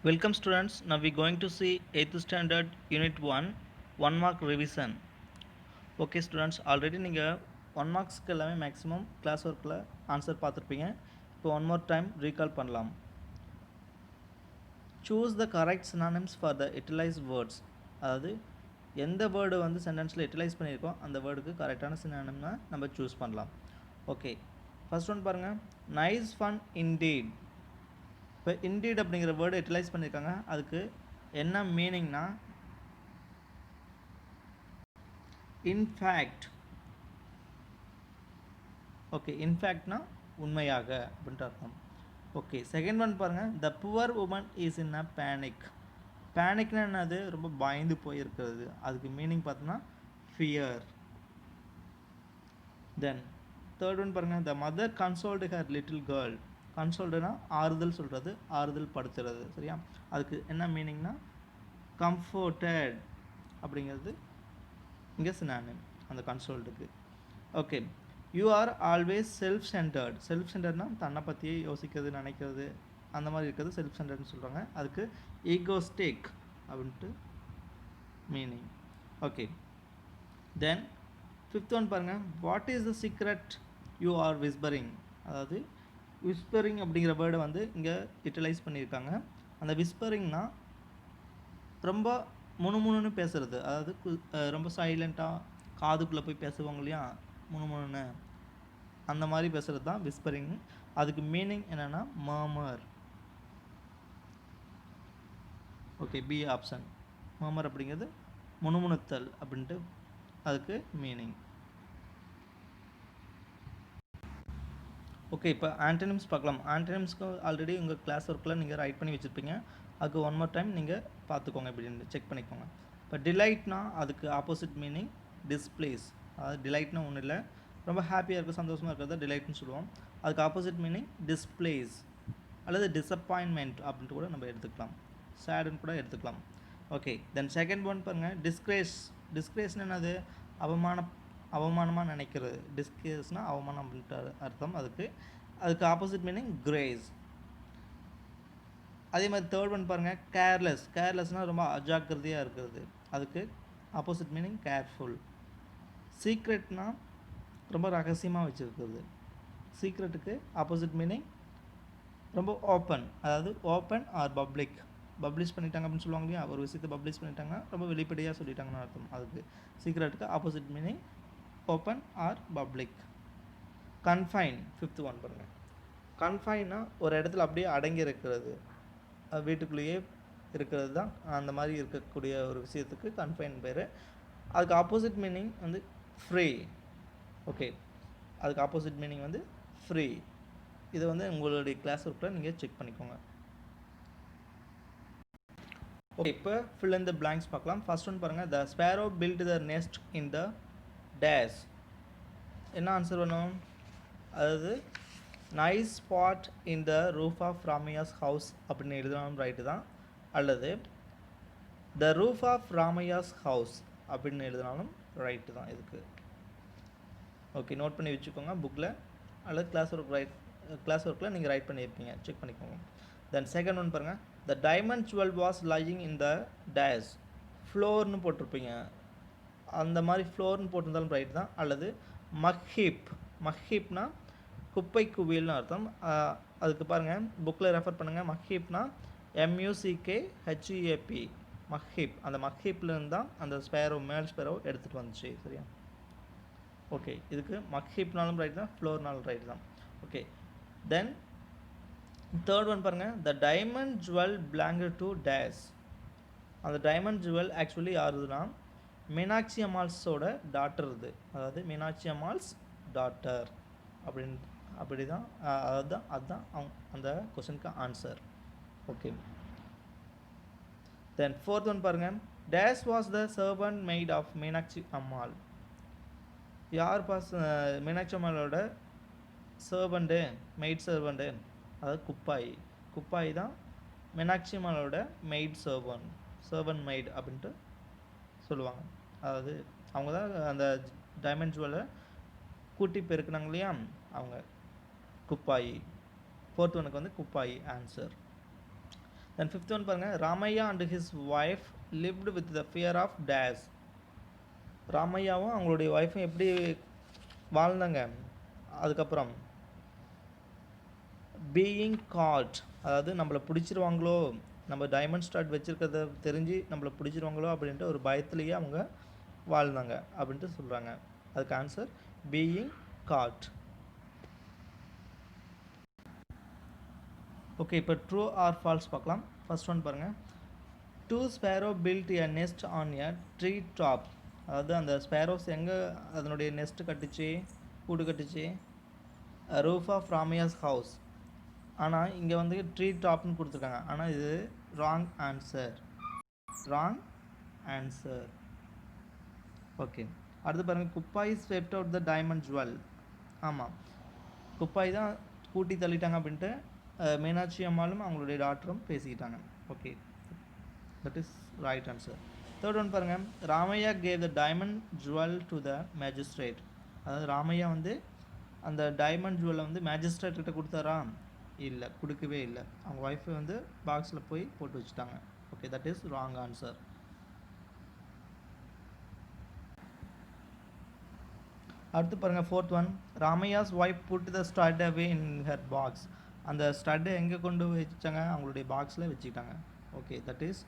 Welcome students. Now we're going to see 8th standard unit 1 1 mark revision. Okay students, already நீங்கள் 1 marksக்கு எல்லாமே maximum class ஒர்க்கில் answer பார்த்துருப்பீங்க. இப்போ one more time recall பண்ணலாம். Choose the correct synonyms for the utilized words. அதாவது எந்த word வந்து சென்டென்ஸில் utilise பண்ணியிருக்கோம் அந்த வேர்டுக்கு கரெக்டான சினானிம்னா நம்ம சூஸ் பண்ணலாம். ஓகே, ஃபர்ஸ்ட் ஒன் பாருங்கள், நைஸ் ஃபன் இன்டீட். இப்போ இன்டீட் அப்படிங்கிற வேர்டு யூட்டிலைஸ் பண்ணியிருக்காங்க. அதுக்கு என்ன மீனிங்னா இன்ஃபேக்ட். ஓகே, இன்ஃபேக்ட்னா உண்மையாக அப்படின்ட்டு அர்த்தம். ஓகே, செகண்ட் ஒன் பாருங்கள், the poor woman is in a panic. பேனிக்னா என்னது, ரொம்ப பயந்து போயிருக்கிறது. அதுக்கு மீனிங் பார்த்தோம்னா ஃபியர். தென் தேர்ட் ஒன் பாருங்கள், the mother consoled her little girl. கன்சோல்டுனா ஆறுதல் சொல்கிறது, ஆறுதல் படுத்துறது. சரியா, அதுக்கு என்ன மீனிங்னா கம்ஃபோர்டட் அப்படிங்கிறது இங்கே சினானிம் அந்த கன்சோல்டுக்கு. Okay, you are always self centred. Self சென்டர்னா தன்னை பற்றியே யோசிக்கிறது, நினைக்கிறது, அந்த மாதிரி இருக்கிறது செல்ஃப் சென்டர்ட்னு சொல்கிறாங்க. அதுக்கு ஈகோஸ்டிக் அப்படின்ட்டு meaning. Okay, then fifth one பாருங்கள், what is the secret you are whispering. அதாவது விஸ்பரிங் அப்படிங்கிற வேர்டை வந்து இங்கே யூட்டிலைஸ் பண்ணியிருக்காங்க. அந்த விஸ்பரிங்னா ரொம்ப முணுமுணுன்னு பேசுகிறது, அதாவது ரொம்ப சைலண்ட்டாக காதுக்குள்ளே போய் பேசுவாங்க இல்லையா, முணுமுணுன்னு அந்த மாதிரி பேசுகிறது தான் விஸ்பரிங். அதுக்கு மீனிங் என்னென்னா murmur. Okay, B option. Murmur அப்படிங்கிறது முணுமுணுத்தல் அப்படின்ட்டு அதுக்கு மீனிங். ஓகே, இப்போ ஆன்டனிம்ஸ் பார்க்கலாம். ஆன்டனிம்ஸ்க்கு ஆல்ரெடி உங்கள் கிளாஸ் ஒர்க்கில் நீங்கள் ரைட் பண்ணி வச்சுருப்பீங்க. அதுக்கு ஒன் மோர் டைம் நீங்கள் பார்த்துக்கோங்க, இப்படின்னு செக் பண்ணிக்கோங்க. இப்போ டிலைட்னா அதுக்கு ஆப்போசிட் மீனிங் டிஸ்பிளேஸ். அதாவது டிலைட்னா ஒன்றும் இல்லை, ரொம்ப ஹாப்பியாக இருக்க சந்தோஷமாக இருக்கிறத டிலைட்னு சொல்லுவோம். அதுக்கு ஆப்போசிட் மீனிங் டிஸ்பிளேஸ் அல்லது டிசப்பாயின்மெண்ட் அப்படின்ட்டு கூட நம்ம எடுத்துக்கலாம், சேடுன்னு கூட எடுத்துக்கலாம். ஓகே, தென் செகண்ட் ஒன் பாருங்கள், டிஸ்கிரேஸ். டிஸ்கிரேஸ்னு என்னது, அவமானமாக நினைக்கிறது. டிஸ்கிரேஸ்னால் அவமானம் அப்படின்ட்டு அர்த்தம். அதுக்கு ஆப்போசிட் மீனிங் கிரேஸ். அதே மாதிரி தேர்ட் ஒன் பாருங்கள், கேர்லெஸ். கேர்லெஸ்னால் ரொம்ப அஜாக்கிரதையாக இருக்கிறது. அதுக்கு ஆப்போசிட் மீனிங் கேர்ஃபுல். சீக்ரெட்னா ரொம்ப ரகசியமாக வச்சுருக்கிறது. சீக்ரெட்டுக்கு ஆப்போசிட் மீனிங் ரொம்ப ஓப்பன், அதாவது ஓப்பன் ஆர் பப்ளிக். பப்ளிஷ் பண்ணிட்டாங்க அப்படின்னு சொல்லுவாங்க இல்லையா, ஒரு விஷயத்தை பப்ளிஷ் பண்ணிட்டாங்கன்னா ரொம்ப வெளிப்படையாக சொல்லிட்டாங்கன்னு அர்த்தம். அதுக்கு சீக்ரெட்டுக்கு opposite meaning open or public. Confine, fifth one பாருங்கள். கன்ஃபைன்னா ஒரு இடத்துல அப்படியே அடங்கி இருக்கிறது, வீட்டுக்குள்ளேயே இருக்கிறது தான் அந்த மாதிரி இருக்கக்கூடிய ஒரு விஷயத்துக்கு கன்ஃபைன் பேர். அதுக்கு ஆப்போசிட் மீனிங் வந்து ஃப்ரீ. ஓகே, அதுக்கு ஆப்போசிட் மீனிங் வந்து ஃப்ரீ. இதை வந்து உங்களுடைய கிளாஸ் ஒர்க்கில் நீங்கள் செக் பண்ணிக்கோங்க. ஓகே, இப்போ ஃபில் இன் த பிளாங்க்ஸ் பார்க்கலாம். ஃபர்ஸ்ட் ஒன் பாருங்கள், the sparrow built the nest in the dash. என்ன ஆன்சர் வேணும், அதாவது nice spot in the roof of Ramaiah's house அப்படின்னு எழுதினாலும் ரைட்டு தான், அல்லது the roof of Ramaiah's house அப்படின்னு எழுதினாலும் ரைட்டு தான் இதுக்கு. ஓகே, நோட் பண்ணி வச்சுக்கோங்க புக்கில் அல்லது கிளாஸ் ஒர்க்கில் நீங்கள் ரைட் பண்ணியிருப்பீங்க, செக் பண்ணிக்கோங்க. தென் செகண்ட் ஒன் பாருங்கள், the diamond jewel was lying in the dash. ஃப்ளோர்னு போட்டிருப்பீங்க, அந்த மாதிரி ஃப்ளோர்னு போட்டிருந்தாலும் ரைட் தான், அல்லது மஹீப். மஹீப்னா குப்பை குவியல்னு அர்த்தம். அதுக்கு பாருங்கள் புக்கில் ரெஃபர் பண்ணுங்கள். மஹீப்னா MUCKHEAP, மஹீப். அந்த மஹீப்லேருந்து தான் அந்த ஸ்பேரோ, மேல் ஸ்பேரோ எடுத்துகிட்டு வந்துச்சு. சரியா, ஓகே, இதுக்கு மஹீப்னாலும் ரைட் தான், ஃப்ளோர்னாலும் ரைட் தான். ஓகே, தென் தேர்ட் ஒன் பாருங்கள், the diamond jewel belonged to dash. அந்த டைமண்ட் ஜுவல் ஆக்சுவலி யாருதுன்னா மீனாட்சி அம்மாள்ஸோட டாட்டர் இது, அதாவது மீனாட்சி அம்மாள்ஸ் டாட்டர் அப்படி தான், அதுதான் அந்த கொஸ்டினுக்கு answer. Okay, then fourth one பாருங்கள், dash was the servant maid of Meenakshi Ammal. யார் மீனாட்சி அம்மாளோட சர்வண்ட்டு, மெய்ட் சர்வண்ட்டு, அதாவது குப்பாய். குப்பாய் தான் மீனாட்சி அம்மாளோட மெய்ட் சர்வன்ட் மெய்ட் அப்படின்ட்டு சொல்லுவாங்க. அதாவது அவங்க தான் அந்த டைமண்ட் ஜுவலை கூட்டி பெருக்குனாங்க இல்லையா, அவங்க குப்பாயி. ஃபோர்த் ஒனுக்கு வந்து Kuppayi answer. Then fifth one பாருங்கள், Ramaiah and his wife lived with the fear of dash. ராமையாவும் அவங்களுடைய ஒய்ஃபும் எப்படி வாழ்ந்தாங்க, அதுக்கப்புறம் பீயிங் காட், அதாவது நம்மளை பிடிச்சிருவாங்களோ, நம்ம டைமண்ட் ஸ்டார்ட் வச்சுருக்கிறத தெரிஞ்சு நம்மளை பிடிச்சிருவாங்களோ அப்படின்ட்டு ஒரு பயத்துலேயே அவங்க வாழ்ந்தாங்க அப்படின்ட்டு சொல்கிறாங்க. அதுக்கு ஆன்சர் பீயிங் காட். ஓகே, இப்போ ட்ரூ ஆர் ஃபால்ஸ் பார்க்கலாம். ஃபர்ஸ்ட் ஒன் பாருங்கள், 2 sparrow built a nest on a tree top. அதாவது அந்த ஸ்பேரோஸ் எங்கே அதனுடைய நெஸ்ட் கட்டுச்சு, கூடு கட்டுச்சு, ரூஃப் ஆஃப் ராமையாஸ் ஹவுஸ். ஆனால் இங்கே வந்து ட்ரீ டாப்னு கொடுத்துருக்காங்க, ஆனால் இது ராங் ஆன்சர். ஓகே, அடுத்து பாருங்கள், Kuppayi swept out the diamond jewel. ஆமாம், குப்பாய் தான் கூட்டி தள்ளிட்டாங்க அப்படின்ட்டு மீனாட்சி அம்மாளும் அவங்களுடைய டாக்டரும் பேசிக்கிட்டாங்க. Okay, that is right answer. Third one பாருங்கள், Ramaiah gave the diamond jewel to the magistrate. அதாவது ராமையா வந்து அந்த டைமண்ட் ஜுவலை வந்து மேஜிஸ்ட்ரேட் கிட்ட கொடுத்தாரா? இல்லை, கொடுக்கவே இல்லை. அவங்க ஒய்ஃபை வந்து பாக்ஸில் போய் போட்டு வச்சுட்டாங்க. Okay, that is wrong answer. அடுத்து பாருங்கள், fourth one, Ramaiah's wife put the stud away in her box. அந்த ஸ்டட்டை எங்கே கொண்டு வச்சாங்க? அவங்களுடைய பாக்ஸில் வச்சுக்கிட்டாங்க. Okay, that is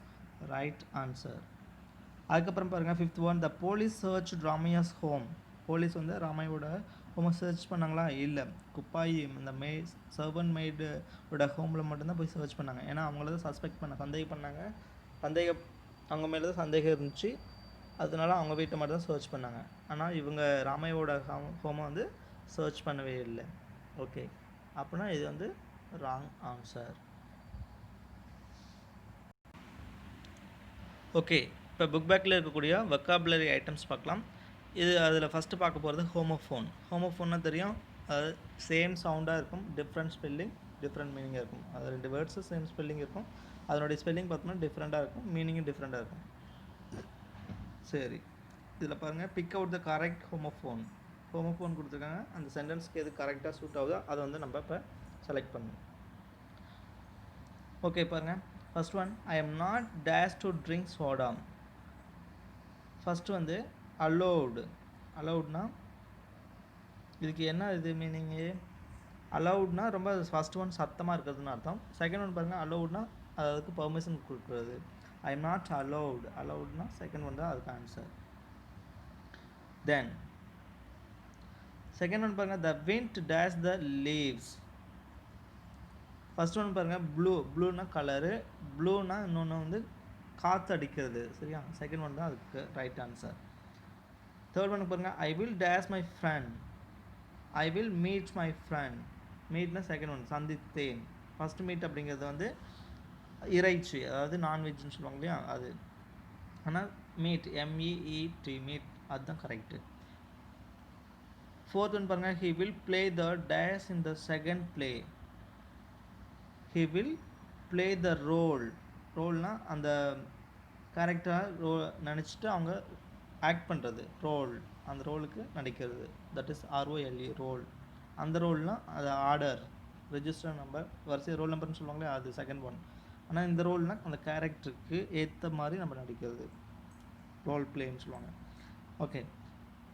right answer. அதுக்கப்புறம் பாருங்கள், fifth one, the police search Ramaiah's home. Police வந்து ராமையோட ஹோமை சர்ச் பண்ணாங்களா? இல்லை, குப்பாயி இந்த சர்வன்ட் மெய்டோட ஹோமில் மட்டும்தான் போய் சர்ச் பண்ணாங்க. ஏன்னா அவங்கள தான் சஸ்பெக்ட் சந்தேகம் அவங்க மேலே தான் சந்தேகம் இருந்துச்சு, அதனால அவங்க வீட்டை மட்டும் தான் சர்ச் பண்ணாங்க. ஆனால் இவங்க ராமையோட ஹோமை வந்து சர்ச் பண்ணவே இல்லை. ஓகே, அப்படின்னா இது வந்து ராங் ஆன்சர். ஓகே, இப்போ புக் பேக்கில் இருக்கக்கூடிய வொக்காபுலரி ஐட்டம்ஸ் பார்க்கலாம். அதில் ஃபஸ்ட்டு பார்க்க போகிறது ஹோமோஃபோன். ஹோமோஃபோன்னா தெரியும், அது சேம் சவுண்டாக இருக்கும், டிஃப்ரெண்ட் ஸ்பெல்லிங், டிஃப்ரெண்ட் மீனிங்காக இருக்கும். அது 2 வேர்ட்ஸு சேம் ஸ்பெல்லிங் இருக்கும், அதனுடைய ஸ்பெல்லிங் பார்த்தோம்னா டிஃப்ரெண்ட்டாக இருக்கும், மீனிங்கும் டிஃப்ரெண்ட்டாக இருக்கும். சரி, இதில் பாருங்கள், பிக் அவுட் த கரெக்ட் ஹோமோஃபோன். ஹோமோஃபோன் கொடுத்துருக்காங்க, அந்த சென்டென்ஸ்க்கு எது கரெக்டாக சூட் ஆகுதோ அதை வந்து நம்ம இப்போ செலக்ட் பண்ணணும். ஓகே பாருங்கள், first one, I am not dash to drink soda. First வந்து அலௌட்னா இதுக்கு என்ன இது மீனிங்கு? அலௌட்னா ரொம்ப ஃபஸ்ட் ஒன் சத்தமாக இருக்கிறதுன்னு அர்த்தம். செகண்ட் ஒன் பாருங்கள், அலௌட்னா அதுக்கு பர்மிஷன் கொடுக்குறது. ஐ எம் நாட் அலௌட்னா செகண்ட் ஒன் தான் அதுக்கு ஆன்சர். தென் செகண்ட் ஒன் பாருங்கள், the wind dash the leaves. First one பாருங்கள், ப்ளூனா கலரு, ப்ளூனா இன்னொன்று வந்து காற்று அடிக்கிறது. சரியா? செகண்ட் ஒன் தான் அதுக்கு ரைட் ஆன்சர். தேர்ட் ஒன் பாருங்கள், I will dash my friend, I will meet my friend. மீட்னா செகண்ட் ஒன், சந்தித்தேன். ஃபஸ்ட் மீட் அப்படிங்கிறது வந்து இறைச்சி, அதாவது நான்வெஜ்னு சொல்லுவாங்க இல்லையா, அது. ஆனால் மீட், MEET, மீட், அதுதான் கரெக்டு. ஃபோர்த் ஒன் பாருங்கள், he will play the dash in the second play. He will play the ரோல்னா அந்த கேரக்டராக நினச்சிட்டு அவங்க ஆக்ட் பண்ணுறது, அந்த ரோலுக்கு நடிக்கிறது. That is ROLE, role. அந்த ரோல்னால் அது ஆர்டர், ரெஜிஸ்டர் நம்பர், வரிசை ரோல் நம்பர்னு சொல்லுவாங்களே, அது செகண்ட் ஒன். ஆனால் இந்த ரோல்னால் அந்த கேரக்டருக்கு ஏற்ற மாதிரி நம்ம நடிக்கிறது, ரோல் பிளேன்னு சொல்லுவாங்க. ஓகே,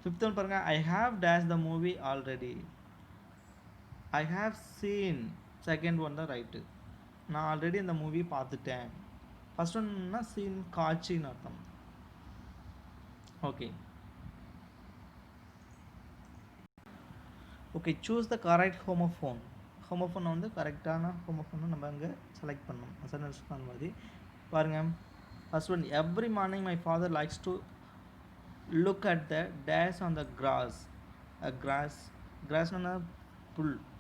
ஃபிஃப்த் ஒன் பாருங்கள், I have dash the movie already. I have seen, second one தான் ரைட்டு. நான் ஆல்ரெடி இந்த மூவி பார்த்துட்டேன். ஃபஸ்ட் ஒன்னா சீன், காட்சின்னு அர்த்தம். Okay okay, choose the correct homophone. ஹோமோஃபோனை வந்து கரெக்டான ஹோமோஃபோனை நம்ம அங்கே செலக்ட் பண்ணணும். சென்டென்ஸ் அந்த மாதிரி பாருங்கள். First one, every morning my father likes to look at the dash on the grass. கிராஸ்னா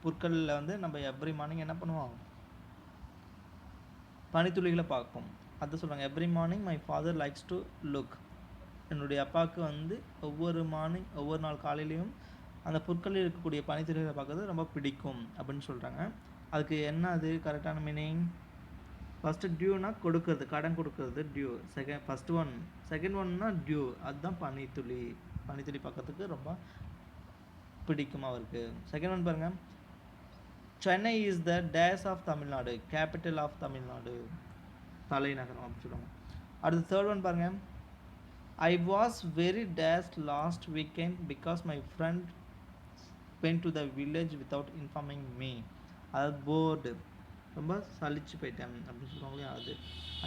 புற்களில் வந்து நம்ம எவ்ரி மார்னிங் என்ன பண்ணுவோம்? பனித்துளிகளை பார்ப்போம். அது சொல்கிறாங்க, every morning my father likes to look. என்னுடைய அப்பாவுக்கு வந்து ஒவ்வொரு நாள் காலையிலையும் அந்த புற்களில் இருக்கக்கூடிய பனித்துளிகளை பார்க்கறது ரொம்ப பிடிக்கும் அப்படின்னு சொல்கிறாங்க. அதுக்கு என்ன அது கரெக்டான மீனிங்? ஃபஸ்ட்டு டியூனா கொடுக்கறது, கடன் கொடுக்கறது டியூ. செகண்ட் ஒன்னா டியூ, அதுதான் பனித்துளி பார்க்கறதுக்கு ரொம்ப பிடிக்கும் அவருக்கு. செகண்ட் ஒன் பாருங்கள், Chennai is the dash of Tamil Nadu, capital of Tamil Nadu. தலைநகரம் அப்படின்னு சொல்லுவாங்க. அடுத்து தேர்ட் ஒன் பாருங்க, I was very days last weekend because my friend went to the village without informing me. அதாவது போர்டு, ரொம்ப சலிச்சு போயிட்டேன் அப்படின்னு சொல்லுவாங்க இல்லையா, அது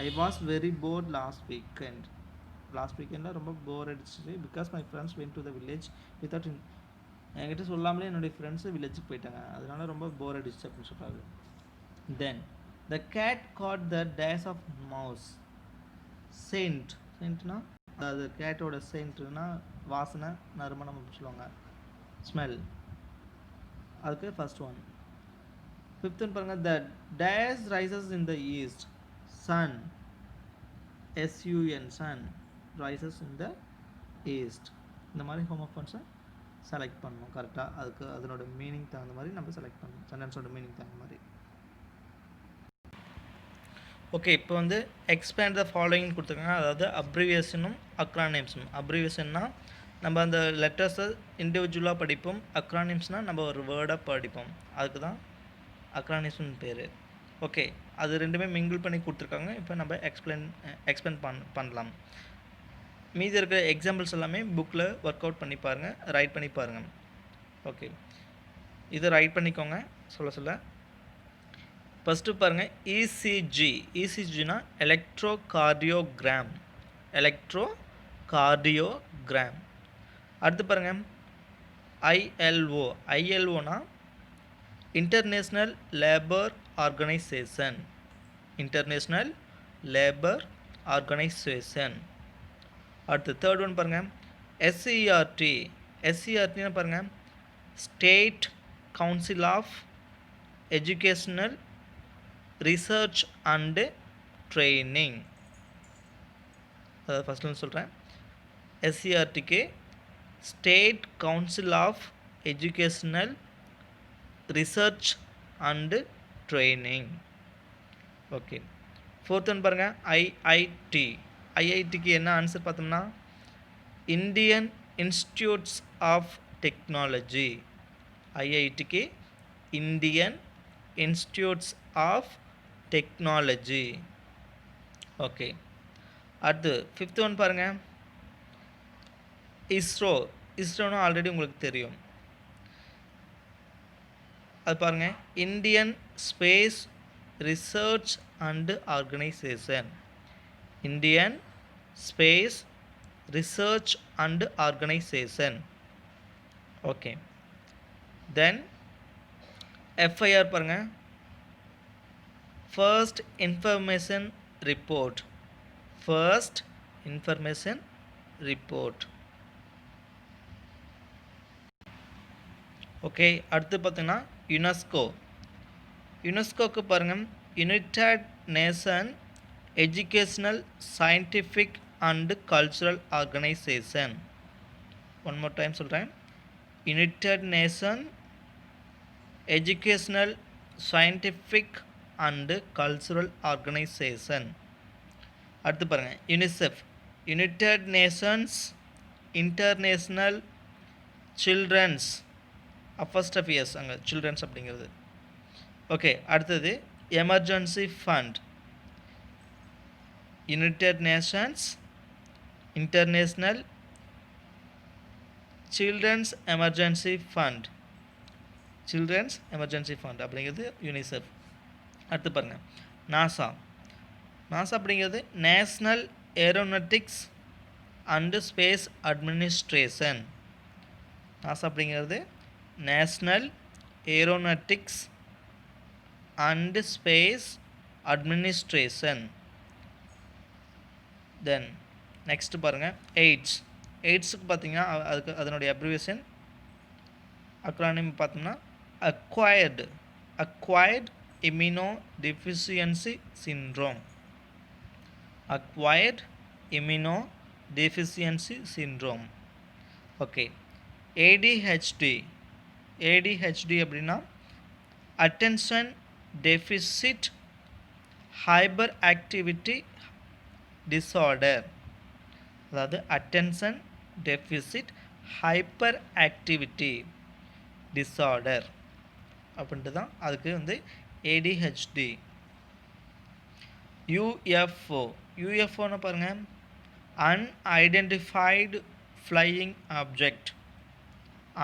I was very board last வீக்கெண்டில் ரொம்ப போர் அடிச்சிச்சு. Because my friends went to the village without என்கிட்ட சொல்லாமலே என்னுடைய ஃப்ரெண்ட்ஸு வில்லேஜுக்கு போயிட்டாங்க, அதனால ரொம்ப போர் அடிச்சு அப்படின்னு சொல்கிறாங்க. Then the cat got the dash of mouse. சென்ட்னா அதாவது கேட்டோட சென்ட்னா வாசனை, நறுமணம் அப்படின்னு சொல்லுவாங்க, ஸ்மெல். அதுக்கு ஃபர்ஸ்ட் ஒன். ஃபிஃப்த் ஒன் பாருங்கள், the days rises in the east. Sun, SUN, sun rises in the east. இந்த மாதிரி ஹோமோஃபோன்ஸை செலக்ட் பண்ணணும் கரெக்டாக. அதுக்கு அதனோட மீனிங் தகுந்த மாதிரி நம்ம செலக்ட் பண்ணணும், சென்டென்ஸோட மீனிங் தகுந்த மாதிரி. ஓகே, இப்போ வந்து எக்ஸ்பேண்ட் த ஃபாலோயிங் கொடுத்துருக்காங்க. அதாவது அப்ரிவியேஷனும் அக்ரானிம்ஸும். அப்ரிவியேஷன்னா நம்ம அந்த லெட்டர்ஸை இண்டிவிஜுவலாக படிப்போம், அக்ரானிம்ஸ்னால் நம்ம ஒரு வேர்டாக படிப்போம், அதுக்கு தான் அக்ரானிம்ஸ்னு பேர். ஓகே, அது ரெண்டுமே மிங்கிள் பண்ணி கொடுத்துருக்காங்க. இப்போ நம்ம எக்ஸ்பிளைன் பண்ணலாம். மீதி இருக்கிற எக்ஸாம்பிள்ஸ் எல்லாமே புக்கில் ஒர்க் அவுட் பண்ணி பாருங்கள், ரைட் பண்ணி பாருங்கள். ஓகே, இதை ரைட் பண்ணிக்கோங்க சொல்ல. ஃபஸ்ட்டு பாருங்கள், இசிஜினா எலக்ட்ரோகார்டியோகிராம். அடுத்து பாருங்கள், ஐஎல்ஓனா இன்டர்நேஷ்னல் லேபர் ஆர்கனைசேஷன். அடுத்து தேர்ட் ஒன் பாருங்கள், எஸ்சிஆர்டினா பாருங்கள், state council of educational research and training. அதாவது ஃபஸ்ட் ஒன்று சொல்கிறேன், எஸ்சிஆர்டிக்கு state council of educational research and training. Okay, fourth one பாருங்கள், ஐஐடிக்கு என்ன ஆன்சர் பார்த்தோம்னா இந்தியன் இன்ஸ்டிடியூட்ஸ் ஆஃப் டெக்னாலஜி. ஐஐடிக்கு Indian institutes of technology. Okay, அடுத்து ஃபிஃப்த் ஒன் பாருங்கள், இஸ்ரோனா ஆல்ரெடி உங்களுக்கு தெரியும். அது பாருங்கள், Indian space research and organisation. Indian space research and organisation. Okay, then FIR பாருங்கள், ஃபர்ஸ்ட் இன்ஃபர்மேஷன் ரிப்போர்ட். ஓகே, அடுத்து பார்த்தீங்கன்னா யுனெஸ்கோக்கு பாருங்கள், united nation educational scientific and cultural organisation. One more time சொல்கிறேன், united nation educational scientific and cultural organisation. அடுத்து பாருங்கள், UNICEF, united nations international children's apostrophe s, அங்கே children's அப்படிங்கிறது. ஓகே, அடுத்தது emergency fund, united nations international children's emergency fund அப்படிங்கிறது UNICEF. அடுத்து பாருங்கள், NASA அப்படிங்கிறது national aeronautics and space administration. NASA அப்படிங்கிறது national aeronautics and space administration. Then next பாருங்கள், எய்ட்ஸுக்கு பார்த்தீங்கன்னா அதுக்கு அதனுடைய அப்ரிவேஷன் அக்ரானிம் பார்த்தோம்னா acquired immunodeficiency syndrome. Okay, ADHD அப்படின்னா attention deficit hyperactivity disorder. அதாவது attention deficit hyperactivity disorder அப்படின்ட்டு தான் அதுக்கு வந்து ADHD. யூஎஃப்ஓ யூஎஃப்ஓன்னு பாருங்கள் unidentified flying object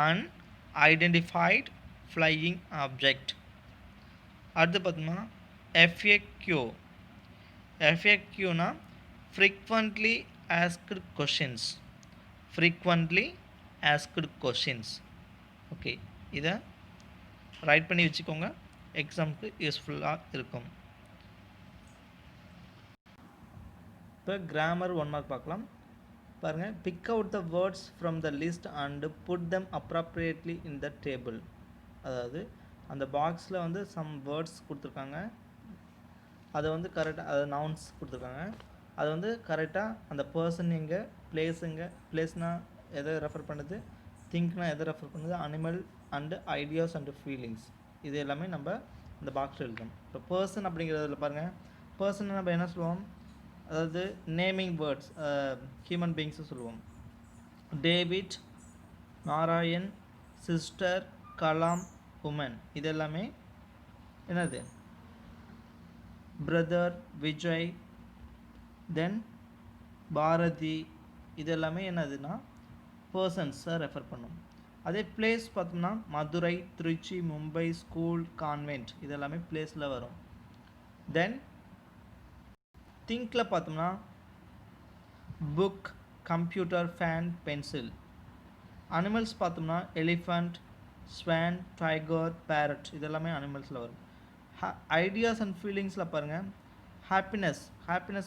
unidentified flying object. அடுத்து பார்த்தோம்னா எஃப்ஏக்யூ எஃப்ஏக்யூனா frequently asked questions frequently asked questions. Okay, இதை ரைட் பண்ணி வச்சுக்கோங்க, எக்ஸாமுக்கு யூஸ்ஃபுல்லாக இருக்கும். இப்போ கிராமர் 1 மார்க் பார்க்கலாம். பாருங்கள், pick out the words from the list and put them appropriately in the table. அதாவது அந்த பாக்ஸில் வந்து சம் வேர்ட்ஸ் கொடுத்துருக்காங்க, அதை வந்து கரெக்டாக, அது நவுன்ஸ் கொடுத்துருக்காங்க, அது வந்து கரெக்டாக அந்த பர்சன் எங்கே, பிளேஸ்னால் எதை ரெஃபர் பண்ணுது, திங்க்னா எதை ரெஃபர் பண்ணுது, animal and ideas and feelings, இது எல்லாமே நம்ம இந்த பாக்ஸில் எழுதணும். இப்போ பர்சன் அப்படிங்கிறதுல பாருங்கள், பர்சன் நம்ம என்ன சொல்லுவோம், அதாவது நேமிங் வேர்ட்ஸ் ஹியூமன் பீயிங்ஸு சொல்லுவோம். David, Narayan, sister, Kalam, woman, இது எல்லாமே என்னது, பிரதர், விஜய், தென் பாரதி, இது எல்லாமே என்னதுன்னா பர்சன்ஸை ரெஃபர் பண்ணும். அதே பிளேஸ் பார்த்தோம்னா மதுரை, திருச்சி, மும்பை, ஸ்கூல், கான்வென்ட், இது எல்லாமே பிளேஸில் வரும். தென் திங்கில் பார்த்தோம்னா book, computer, fan, pencil. Animals பார்த்தோம்னா எலிஃபண்ட், ஸ்வான், டைகர், பேரட், இதெல்லாமே அனிமல்ஸில் வரும். ஐடியாஸ் அண்ட் ஃபீலிங்ஸில் பாருங்கள், ஹாப்பினஸ்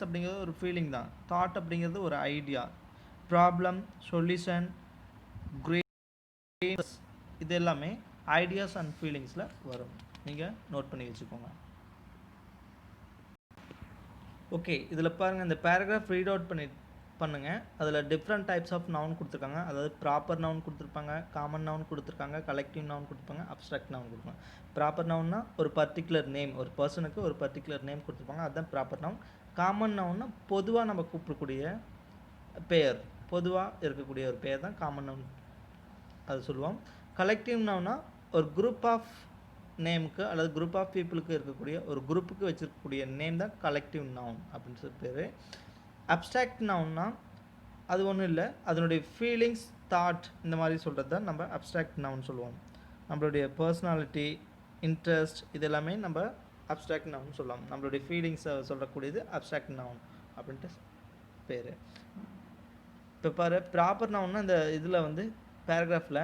அப்படிங்கிறது ஒரு ஃபீலிங் தான், தாட் அப்படிங்கிறது ஒரு ஐடியா, ப்ராப்ளம், சொல்யூஷன், கிரேட், இது எல்லாமே ஐடியாஸ் அண்ட் ஃபீலிங்ஸில் வரும். நீங்கள் நோட் பண்ணி வச்சுக்கோங்க. ஓகே, இதில் பாருங்கள், இந்த பேராகிராஃப் ரீட் அவுட் பண்ணுங்கள். அதில் டிஃப்ரெண்ட் டைப்ஸ் ஆஃப் நவுன் கொடுத்துருக்காங்க. அதாவது ப்ராப்பர் நவுன் கொடுத்துருப்பாங்க, காமன் நவுன் கொடுத்துருக்காங்க, கலெக்டிவ் நவுன் கொடுத்துருப்பாங்க, அப்ஸ்ட்ராக்ட் நவுன் கொடுத்துருப்பாங்க. ப்ராப்பர் நவுன்னா ஒரு பர்டிகுலர் நேம், ஒரு பர்சனுக்கு ஒரு பர்டிகுலர் நேம் கொடுத்துருப்பாங்க, அதுதான் ப்ராப்பர் நவுன். காமன் நவுன்னா பொதுவாக நம்ம கூப்பிடக்கூடிய பெயர், பொதுவாக இருக்கக்கூடிய ஒரு பெயர் தான் காமன் நவுன், அது சொல்லுவோம். கலெக்டிவ் நவுன்னா ஒரு குரூப் ஆஃப் நேமுக்கு அல்லது குரூப் ஆஃப் பீப்புளுக்கு இருக்கக்கூடிய ஒரு குரூப்புக்கு வச்சுருக்கக்கூடிய நேம் தான் கலெக்டிவ் நவுன் அப்படின்னு சொல்லி பேர். அப்ஸ்ட்ராக்ட் நவுன்னா அது ஒன்றும் இல்லை, அதனுடைய ஃபீலிங்ஸ், தாட், இந்த மாதிரி சொல்கிறது தான் நம்ம அப்ஸ்ட்ராக்ட் நவுன் சொல்லுவோம். நம்மளுடைய பர்சனாலிட்டி, இன்ட்ரெஸ்ட், இது எல்லாமே நம்ம அப்ஸ்ட்ராக்ட் நவுன் சொல்லலாம். நம்மளுடைய ஃபீலிங்ஸை சொல்லக்கூடியது அப்ஸ்ட்ராக்ட் நவுன் அப்படின்ட்டு பேர். இப்போ பாரு, ப்ராப்பர் நவுன்னா இந்த இதில் வந்து பேராகிராஃபில்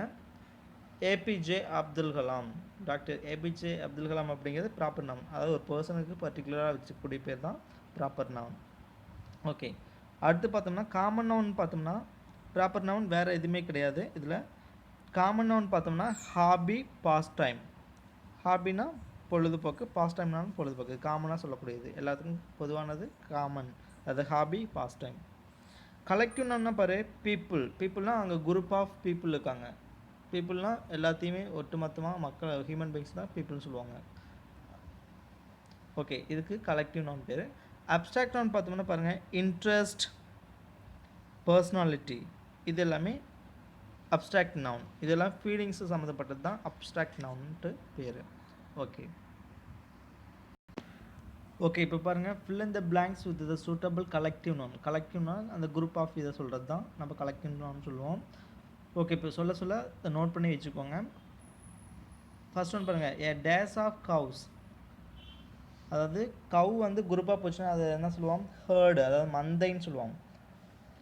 APJ Abdul Kalam, doctor APJ Abdul Kalam அப்படிங்கிறது ப்ராப்பர் நவுன். அதாவது ஒரு பர்சனுக்கு பர்டிகுலராக வச்சுக்கூடிய பேர் தான் ப்ராப்பர் நவுன். ஓகே, அடுத்து பார்த்தோம்னா காமன் நவுன் பார்த்தோம்னா ப்ராப்பர் நவுன் வேறு எதுவுமே கிடையாது. இதில் காமன் நவுன் பார்த்தோம்னா ஹாபி, பாஸ் டைம். ஹாபினா பொழுதுபோக்கு, பாஸ் டைம்னாலும் பொழுதுபோக்கு, காமனாக சொல்லக்கூடியது, எல்லாத்துக்கும் பொதுவானது காமன், அது ஹாபி, பாஸ் டைம். கலெக்டிவ் நவுன்னா பாரு, பீப்புள்னால் அங்கே குரூப் ஆஃப் பீப்புள் இருக்காங்க. பீப்புள்னால் எல்லாத்தையுமே ஒட்டுமொத்தமாக மக்கள், ஹியூமன் பீயிங்ஸ் தான் பீப்புள்னு சொல்லுவாங்க. ஓகே, இதுக்கு கலெக்டிவ் நவுன் பேர். அப்ஸ்ட்ராக்ட் நவுன் பார்த்தோம்னா பாருங்கள், இன்ட்ரெஸ்ட், பர்சனாலிட்டி, இது எல்லாமே அப்ஸ்ட்ராக்ட் நவுன். இதெல்லாம் ஃபீலிங்ஸு சம்மந்தப்பட்டது தான் அப்ஸ்ட்ராக்ட் நவுன்ட்டு பேர். ஓகே, இப்போ பாருங்கள், fill in the blanks with the suitable collective noun. Collective noun அந்த குரூப் ஆஃப் இதை சொல்கிறது தான் நம்ம கலெக்டிவ் நவுன் சொல்லுவோம். ஓகே, இப்போ சொல்ல நோட் பண்ணி வச்சுக்கோங்க. ஃபர்ஸ்ட் ஒன் பாருங்கள், a dash of cows. அதாவது கவ் வந்து குரூப்பாக போச்சுன்னா அது என்ன சொல்லுவோம், ஹேர்டு, அதாவது மந்தைன்னு சொல்லுவோம்.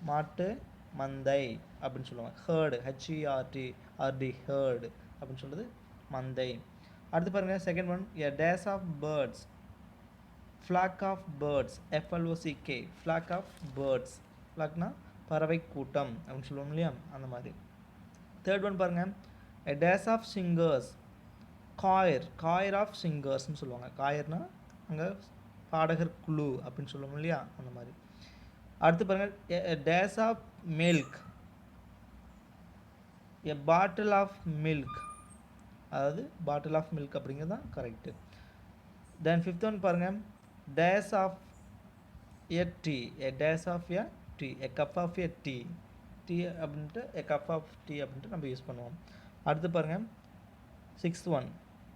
மாட்டு மந்தை அப்படின்னு சொல்லுவாங்க. ஹேர்டு, HERD, ஹேர்டு அப்படின்னு சொல்கிறது மந்தை. அடுத்து பாருங்கள், second one, a dash of birds. flock of birds, FLOCK, flock of birds. flockனா பறவை கூட்டம் அப்படின்னு சொல்லுவோம் இல்லையா, அந்த மாதிரி. தேர்ட் ஒன் பாருங்கள், a dash of singers. Choir of சிங்கர்ஸ்னு சொல்லுவாங்க. காயர்னா அங்கே பாடகர் குழு அப்படின்னு சொல்லுவோம் இல்லையா, அந்த மாதிரி. அடுத்து பாருங்கள், a dash of milk, a bottle of milk. அதாவது பாட்டில் ஆஃப் மில்க் அப்படிங்கிறது தான் கரெக்டு. தென் ஃபிஃப்த் ஒன் பாருங்கள், dash of a tea, a dash of a tea, a cup of a tea. Tea அப்படின்ட்டு a cup of tea அப்படின்ட்டு நம்ம use பண்ணுவோம். அடுத்து பாருங்கள், sixth one,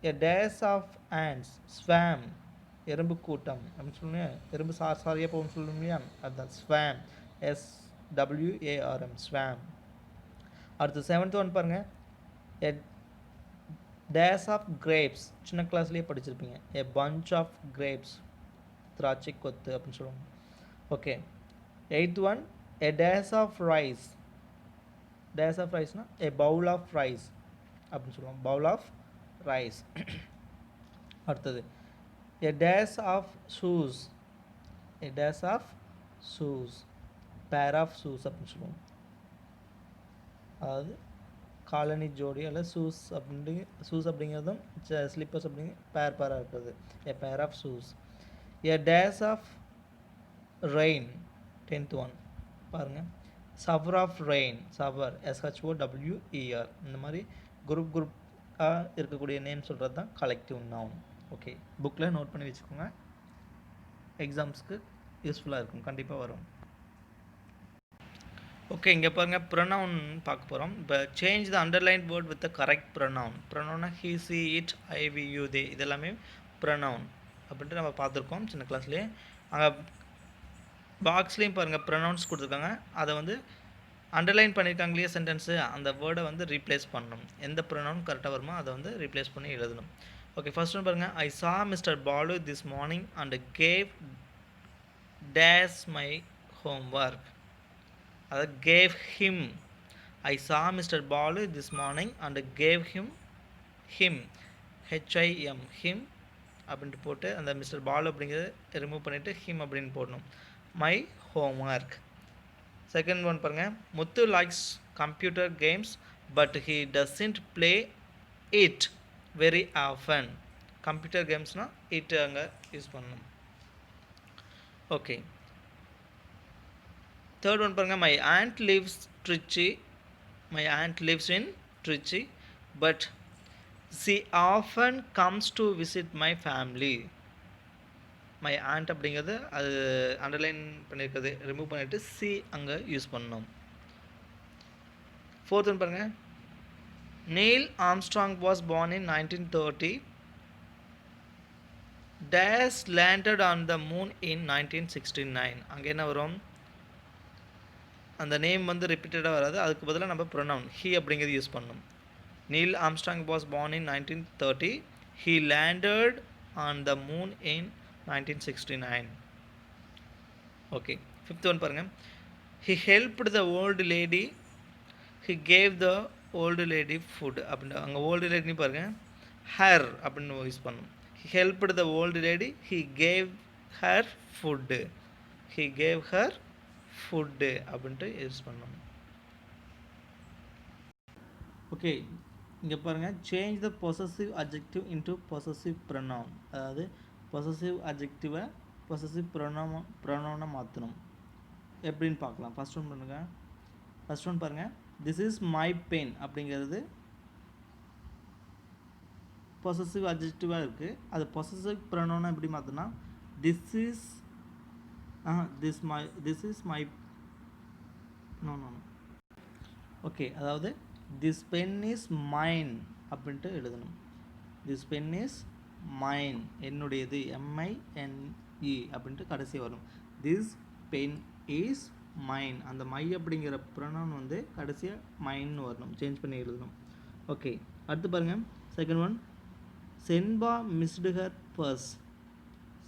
a dash of ants, swam. எறும்பு கூட்டம் அப்படின்னு சொல்லுங்க. எறும்பு சாரியாக போகணும்னு சொல்லணும் இல்லையா, அதுதான் ஸ்வாம், SWARM, ஸ்வாம். அடுத்து 7th ஒன் பாருங்கள், எ டேஸ் ஆஃப் கிரேப்ஸ், சின்ன கிளாஸ்லேயே படிச்சிருப்பீங்க. எ பஞ்ச் ஆஃப் கிரேப்ஸ், திராட்சை கொத்து அப்படின்னு சொல்லுவாங்க. Okay. 8th one, a dash of rice. Dash of ரைஸ்னால் எ பவுல் ஆஃப் ரைஸ் அப்படின்னு சொல்லுவாங்க. Bowl of rice. அடுத்தது a dash of shoes. A dash of shoes, pair of shoes அப்படின்னு சொல்லுவோம். அதாவது காலனி ஜோடி அல்லது ஷூஸ் அப்படிங்கிறதும் ஸ்லிப்பர்ஸ் அப்படிங்கிற பேராக இருக்கிறது. A pair of shoes. A dash of rain. 10th one பாருங்கள், சவர் ஆஃப் ரெயின். சவர், SHOWER. இந்த மாதிரி குரூப்பாக இருக்கக்கூடிய நேம் சொல்கிறது தான் கலெக்டிவ் நவுன். ஓகே, புக்கில் நோட் பண்ணி வச்சுக்கோங்க, எக்ஸாம்ஸ்க்கு யூஸ்ஃபுல்லாக இருக்கும், கண்டிப்பாக வரும். ஓகே, இங்கே பாருங்கள், ப்ரொனவுன் பார்க்க போகிறோம். இப்போ change the underline word with the correct pronoun. ப்ரொனவுனா he, she, it, I, we, you, they, இதெல்லாமே ப்ரொனவுன் அப்படின்ட்டு நம்ம பார்த்துருக்கோம் சின்ன கிளாஸ்லேயே. அங்கே பாக்ஸ்லேயும் பாருங்கள் ப்ரொனவுன்ஸ் கொடுத்துருக்காங்க, அதை வந்து அண்டர்லைன் பண்ணியிருக்காங்களே சென்டென்ஸு, அந்த வேர்டை வந்து ரீப்ளேஸ் பண்ணணும். எந்த ப்ரொனவுன் கரெக்டாக வருமோ அதை வந்து ரீப்ளேஸ் பண்ணி எழுதணும். ஓகே, ஃபர்ஸ்ட் ஒன் பாருங்கள், I saw mister Balu this morning and gave days my homework. அதாவது gave him. I saw mister Balu this morning and gave him HIM him அப்படின்ட்டு போட்டு அந்த மிஸ்டர் பாலு அப்படிங்கிறத ரிமூவ் பண்ணிவிட்டு ஹிம் அப்படின்னு போடணும். My homework. செகண்ட் ஒன் பாருங்கள், Muthu likes computer games but he doesn't play it very often. Computer கேம்ஸ்னால் இட் அங்கே யூஸ் பண்ணணும். ஓகே, தேர்ட் ஒன் பாருங்கள், my aunt lives Trichy. My aunt lives in Trichy but she often comes to visit my family. My aunt அப்படிங்கிறது அது underline பண்ணியிருக்கிறது remove பண்ணிவிட்டு C அங்கே use பண்ணணும். ஃபோர்த் ஒன் பாருங்கள், Neil Armstrong was born in 1930. Days landed on the moon in 1969. அங்கே என்ன வரும், அந்த நேம் வந்து ரிப்பீட்டடாக வராது, அதுக்கு பதிலாக நம்ம ப்ரொனவுன் ஹீ அப்படிங்கிறது யூஸ் பண்ணணும். Neil Armstrong was born in 1930. He landed on the moon in 1969. Okay, fifth one பாருங்கள், he helped the old lady. He gave the old lady food. அப்படின்னு அங்கே ஓல்டு லேடின்னு பாருங்கள், her அப்படின்னு யூஸ் பண்ணணும். He helped the old lady. He gave her food. He gave her food அப்படின்ட்டு யூஸ் பண்ணணும். Okay, இங்கே பாருங்கள், change the possessive adjective into possessive pronoun. அதாவது பொசசிவ் அட்ஜெக்டிவை பொசசிவ் ப்ரொனவுனை மாற்றணும். எப்படின்னு பார்க்கலாம். ஃபர்ஸ்ட் ஒன் பண்ணுங்கள். ஃபர்ஸ்ட் ஒன் பாருங்கள், திஸ் இஸ் மை பென் அப்படிங்கிறது பொசசிவ் அட்ஜெக்டிவாக இருக்குது. அது பொசசிவ் ப்ரொனவுனை எப்படி மாற்றினா, this is my no. Okay, அதாவது திஸ் பென் இஸ் மைன் அப்படின்ட்டு எழுதணும். திஸ் பென் இஸ் மைன், என்னுடையது, MINE அப்படின்ட்டு கடைசி வரும். திஸ் பென் இஸ் மைன், அந்த மை அப்படிங்கிற ப்ரொனவுன் வந்து கடைசியாக மைன்னு வரணும், சேஞ்ச் பண்ணி எழுதணும். ஓகே, அடுத்து பாருங்கள், second one, Shenba missed her purse.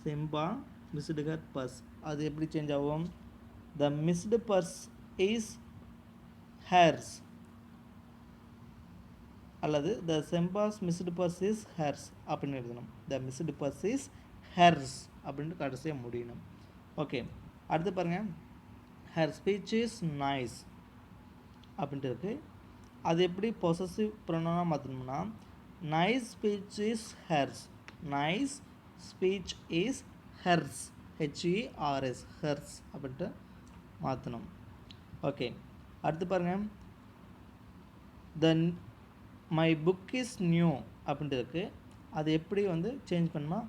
Shemba missed her purse, அது எப்படி சேஞ்ச் ஆகும், the missed purse is hers அல்லது the Shemba's missed purse is hers அப்படின்னு எழுதணும். The missed purse is hers அப்படின்ட்டு கடைசியாக முடியணும். ஓகே, அடுத்து பாருங்கள், ஹர் ஸ்பீச் இஸ் நைஸ் அப்படின்ட்டு இருக்குது. அது எப்படி பொசசிவ் ப்ரொனவுனாக மாற்றணும்னா, nice speech is hers. Nice speech is hers, HERS, hers அப்படின்ட்டு மாற்றணும். ஓகே, அடுத்து பாருங்கள், the my book is new அப்படின்ட்டு இருக்குது. அது எப்படி வந்து சேஞ்ச் பண்ணுமா,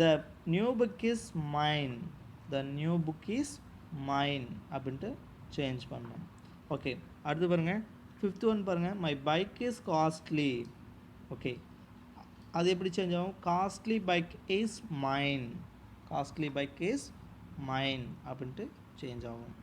the new book is mine. The new book is mine அப்படின்ட்டு சேஞ்ச் பண்ணணும். ஓகே, அடுத்து பாருங்கள், ஃபிஃப்த் ஒன் பாருங்கள், my bike is costly. Okay, அது எப்படி சேஞ்ச் ஆகும்? Costly bike is mine, costly bike is mine அப்படின்ட்டு சேஞ்ச் ஆகும்.